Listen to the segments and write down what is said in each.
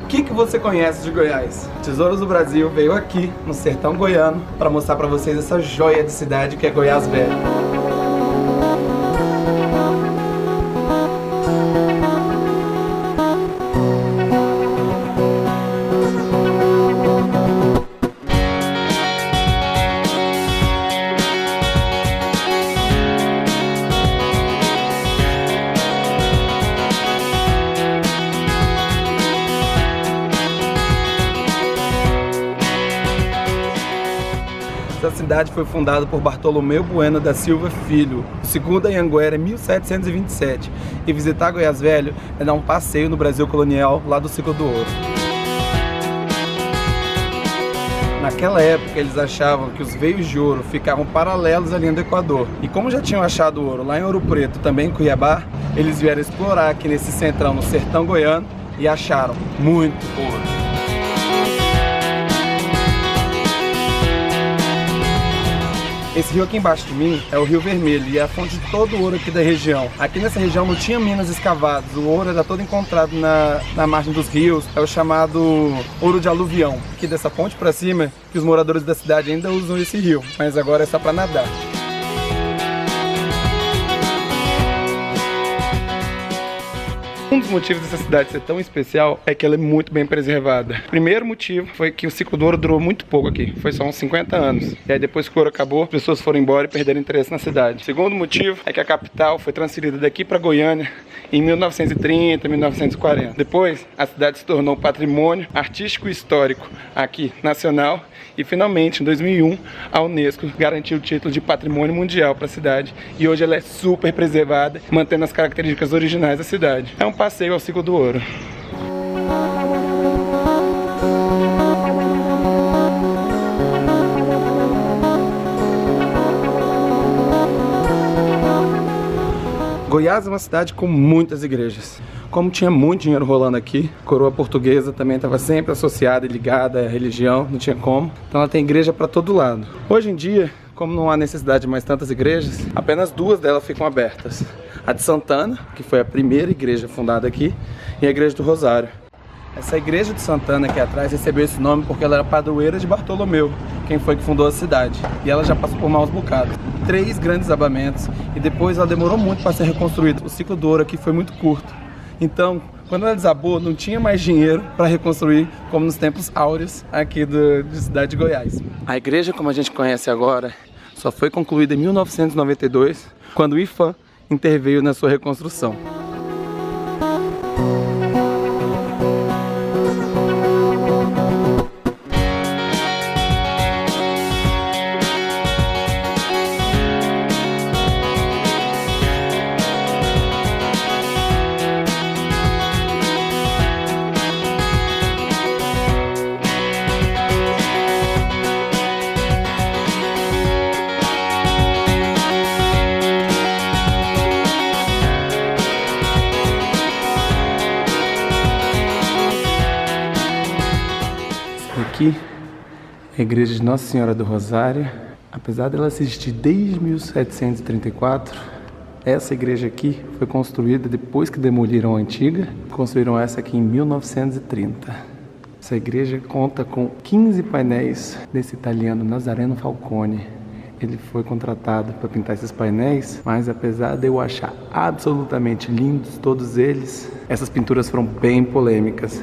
que você conhece de Goiás? Tesouros do Brasil veio aqui no sertão goiano para mostrar para vocês essa joia de cidade que é Goiás Velho. Essa cidade foi fundada por Bartolomeu Bueno da Silva Filho, o segundo Anhanguera, em 1727. E visitar Goiás Velho é dar um passeio no Brasil colonial, lá do ciclo do ouro. Naquela época eles achavam que os veios de ouro ficavam paralelos à linha do Equador. E como já tinham achado ouro lá em Ouro Preto, também em Cuiabá, eles vieram explorar aqui nesse centrão, no sertão goiano, e acharam muito ouro. Esse rio aqui embaixo de mim é o Rio Vermelho e é a fonte de todo o ouro aqui da região. Aqui nessa região não tinha minas escavadas, o ouro era todo encontrado na margem dos rios, é o chamado ouro de aluvião. Aqui dessa ponte para cima, que os moradores da cidade ainda usam esse rio, mas agora é só para nadar. Um dos motivos dessa cidade ser tão especial é que ela é muito bem preservada. O primeiro motivo foi que o ciclo do ouro durou muito pouco aqui, foi só uns 50 anos. E aí depois que o ouro acabou, as pessoas foram embora e perderam interesse na cidade. O segundo motivo é que a capital foi transferida daqui para Goiânia em 1930, 1940. Depois, a cidade se tornou patrimônio artístico e histórico aqui, nacional. E finalmente, em 2001, a Unesco garantiu o título de Patrimônio Mundial para a cidade. E hoje ela é super preservada, mantendo as características originais da cidade. É um passeio ao ciclo do ouro. Goiás é uma cidade com muitas igrejas. Como tinha muito dinheiro rolando aqui, a coroa portuguesa também estava sempre associada e ligada à religião, não tinha como. Então ela tem igreja para todo lado. Hoje em dia, como não há necessidade de mais tantas igrejas, apenas duas delas ficam abertas. A de Santana, que foi a primeira igreja fundada aqui, e a igreja do Rosário. Essa igreja de Santana aqui atrás recebeu esse nome porque ela era padroeira de Bartolomeu, quem foi que fundou a cidade. E ela já passou por maus bocados. 3 grandes desabamentos e depois ela demorou muito para ser reconstruída. O ciclo do ouro aqui foi muito curto. Então, quando ela desabou, não tinha mais dinheiro para reconstruir como nos tempos áureos aqui de cidade de Goiás. A igreja, como a gente conhece agora, só foi concluída em 1992, quando o IPHAN interveio na sua reconstrução. Aqui é a igreja de Nossa Senhora do Rosário. Apesar dela existir desde 1734, essa igreja aqui foi construída depois que demoliram a antiga. Construíram essa aqui em 1930. Essa igreja conta com 15 painéis desse italiano Nazareno Falcone. Ele foi contratado para pintar esses painéis, mas apesar de eu achar absolutamente lindos todos eles, essas pinturas foram bem polêmicas.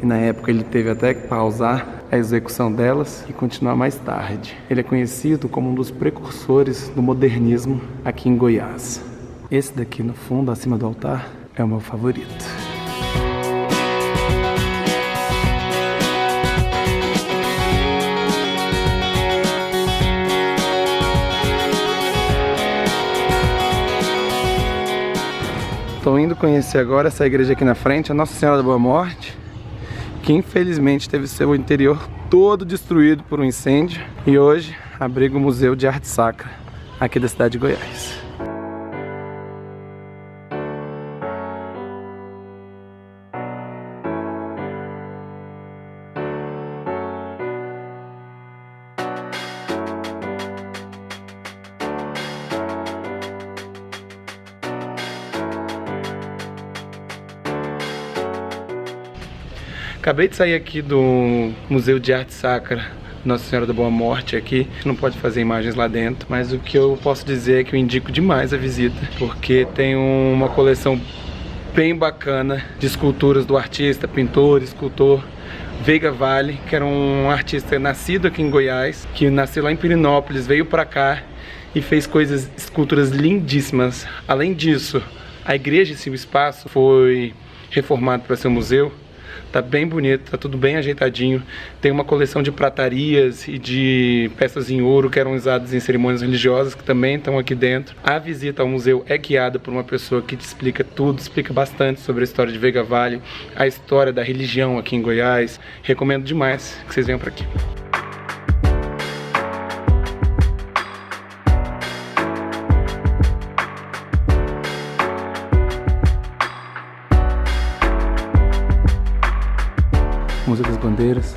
E na época ele teve até que pausar a execução delas e continuar mais tarde. Ele é conhecido como um dos precursores do modernismo aqui em Goiás. Esse daqui no fundo, acima do altar, é o meu favorito. Estou indo conhecer agora essa igreja aqui na frente, a Nossa Senhora da Boa Morte, que infelizmente teve seu interior todo destruído por um incêndio e hoje abriga o Museu de Arte Sacra aqui da cidade de Goiás. Acabei de sair aqui do Museu de Arte Sacra Nossa Senhora da Boa Morte aqui. Não pode fazer imagens lá dentro, mas o que eu posso dizer é que eu indico demais a visita, porque tem uma coleção bem bacana de esculturas do artista, pintor, escultor Veiga Vale, que era um artista nascido aqui em Goiás, que nasceu lá em Pirinópolis, veio pra cá e fez esculturas lindíssimas. Além disso, a igreja, o espaço foi reformado para ser um museu. Tá bem bonito, tá tudo bem ajeitadinho. Tem uma coleção de pratarias e de peças em ouro que eram usadas em cerimônias religiosas, que também estão aqui dentro. A visita ao museu é guiada por uma pessoa que te explica tudo, explica bastante sobre a história de Veiga Vale, a história da religião aqui em Goiás. Recomendo demais que vocês venham para aqui. Museu das Bandeiras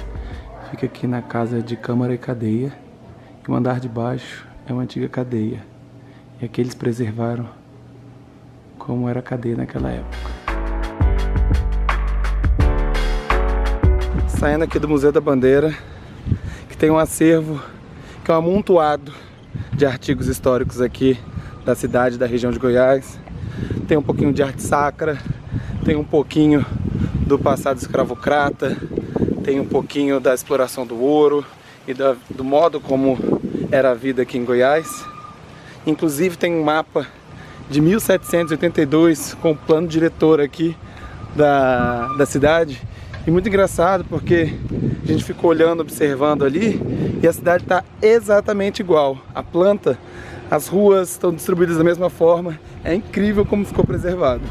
fica aqui na casa de Câmara e Cadeia, e o andar de baixo é uma antiga cadeia, e aqui eles preservaram como era a cadeia naquela época. Saindo aqui do Museu da Bandeira, que tem um acervo que é um amontoado de artigos históricos aqui da cidade, da região de Goiás. Tem um pouquinho de arte sacra, tem um pouquinho do passado escravocrata, tem um pouquinho da exploração do ouro e do modo como era a vida aqui em Goiás. Inclusive tem um mapa de 1782 com o plano diretor aqui da cidade. E muito engraçado porque a gente ficou olhando, observando ali, e a cidade está exatamente igual. A planta, as ruas estão distribuídas da mesma forma. É incrível como ficou preservado.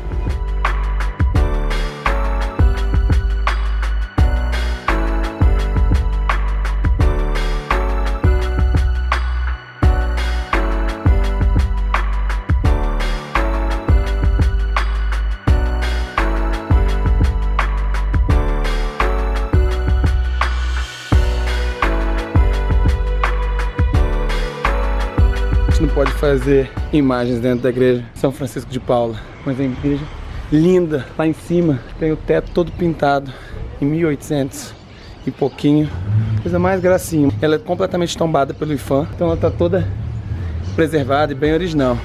Não pode fazer imagens dentro da igreja São Francisco de Paula, mas é uma igreja linda. Lá em cima tem o teto todo pintado em 1800 e pouquinho, coisa mais gracinha. Ela é completamente tombada pelo IPHAN, então ela está toda preservada e bem original.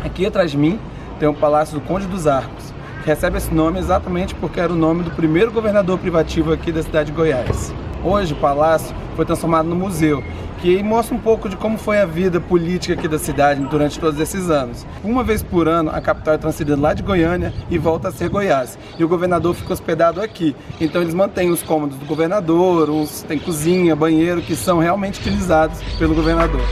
Aqui atrás de mim tem o Palácio do Conde dos Arcos, que recebe esse nome exatamente porque era o nome do primeiro governador privativo aqui da cidade de Goiás. Hoje o palácio foi transformado no museu, que mostra um pouco de como foi a vida política aqui da cidade durante todos esses anos. Uma vez por ano a capital é transferida lá de Goiânia e volta a ser Goiás. E o governador fica hospedado aqui. Então eles mantêm os cômodos do governador, tem cozinha, banheiro, que são realmente utilizados pelo governador.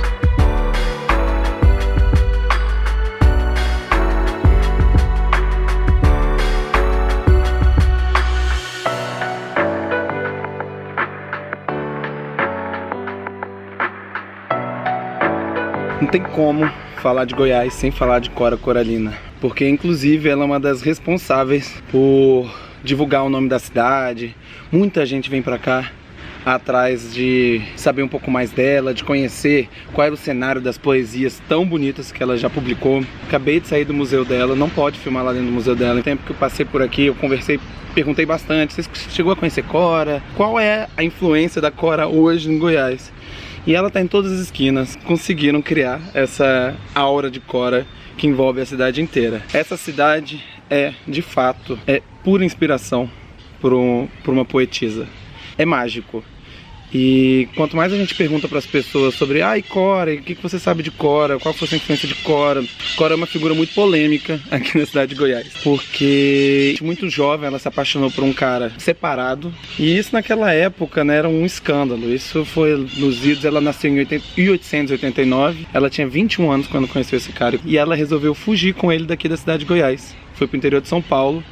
Não tem como falar de Goiás sem falar de Cora Coralina, porque inclusive ela é uma das responsáveis por divulgar o nome da cidade. Muita gente vem pra cá atrás de saber um pouco mais dela, de conhecer qual era o cenário das poesias tão bonitas que ela já publicou. Acabei de sair do museu dela, não pode filmar lá dentro do museu dela. No tempo que eu passei por aqui, eu conversei, perguntei bastante. Você chegou a conhecer Cora? Qual é a influência da Cora hoje em Goiás? E ela está em todas as esquinas. Conseguiram criar essa aura de Cora que envolve a cidade inteira. Essa cidade é, de fato, pura inspiração por uma poetisa. É mágico. E quanto mais a gente pergunta para as pessoas sobre Cora, o que você sabe de Cora, qual foi a influência de Cora? Cora é uma figura muito polêmica aqui na cidade de Goiás, porque muito jovem ela se apaixonou por um cara separado, e isso naquela época, né, era um escândalo. Isso foi nos idos. Ela nasceu em 1889, ela tinha 21 anos quando conheceu esse cara, e ela resolveu fugir com ele daqui da cidade de Goiás. Foi pro interior de São Paulo.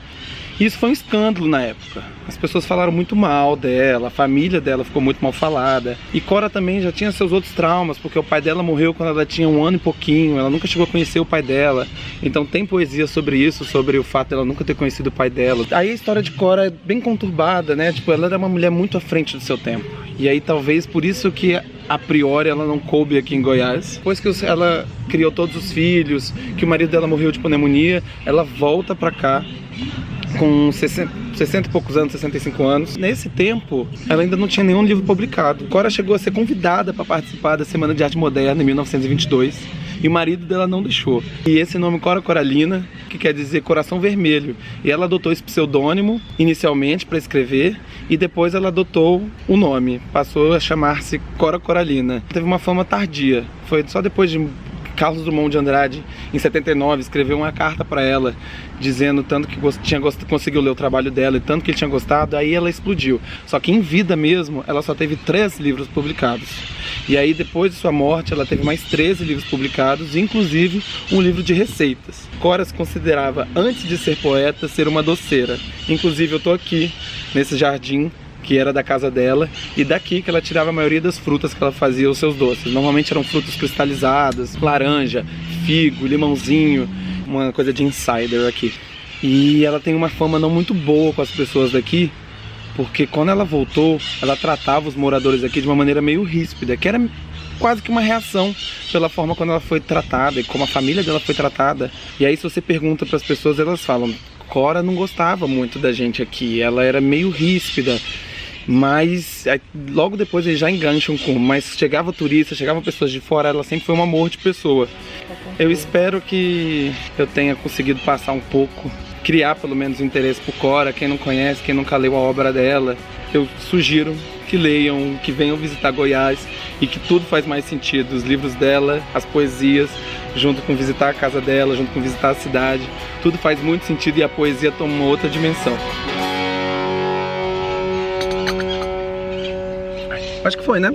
E isso foi um escândalo na época. As pessoas falaram muito mal dela, a família dela ficou muito mal falada. E Cora também já tinha seus outros traumas, porque o pai dela morreu quando ela tinha 1 ano e pouquinho, ela nunca chegou a conhecer o pai dela. Então tem poesia sobre isso, sobre o fato dela nunca ter conhecido o pai dela. Aí a história de Cora é bem conturbada, né? Tipo, ela era uma mulher muito à frente do seu tempo. E aí talvez por isso que a priori ela não coube aqui em Goiás. Depois que ela criou todos os filhos, que o marido dela morreu de pneumonia, ela volta pra cá com 60 e poucos anos, 65 anos. Nesse tempo, ela ainda não tinha nenhum livro publicado. Cora chegou a ser convidada para participar da Semana de Arte Moderna em 1922 e o marido dela não deixou. E esse nome Cora Coralina, que quer dizer coração vermelho. E ela adotou esse pseudônimo inicialmente para escrever e depois ela adotou o nome. Passou a chamar-se Cora Coralina. Teve uma fama tardia. Foi só depois de Carlos Drummond de Andrade, em 79, escreveu uma carta para ela, dizendo tanto que conseguiu ler o trabalho dela e tanto que ele tinha gostado, aí ela explodiu. Só que em vida mesmo, ela só teve 3 livros publicados. E aí, depois de sua morte, ela teve mais 13 livros publicados, inclusive um livro de receitas. Cora se considerava, antes de ser poeta, ser uma doceira. Inclusive, eu tô aqui, nesse jardim, que era da casa dela, e daqui que ela tirava a maioria das frutas que ela fazia os seus doces. Normalmente eram frutas cristalizadas, laranja, figo, limãozinho, uma coisa de insider aqui. E ela tem uma fama não muito boa com as pessoas daqui, porque quando ela voltou, ela tratava os moradores aqui de uma maneira meio ríspida, que era quase que uma reação pela forma como ela foi tratada e como a família dela foi tratada. E aí, se você pergunta para as pessoas, elas falam: Cora não gostava muito da gente aqui, ela era meio ríspida. Mas logo depois eles já engancham com, mas chegava turista, chegavam pessoas de fora, ela sempre foi um amor de pessoa. Eu espero que eu tenha conseguido passar um pouco, criar pelo menos interesse por Cora. Quem não conhece, quem nunca leu a obra dela, eu sugiro que leiam, que venham visitar Goiás e que tudo faz mais sentido. Os livros dela, as poesias, junto com visitar a casa dela, junto com visitar a cidade, tudo faz muito sentido e a poesia toma uma outra dimensão. Acho que foi, né?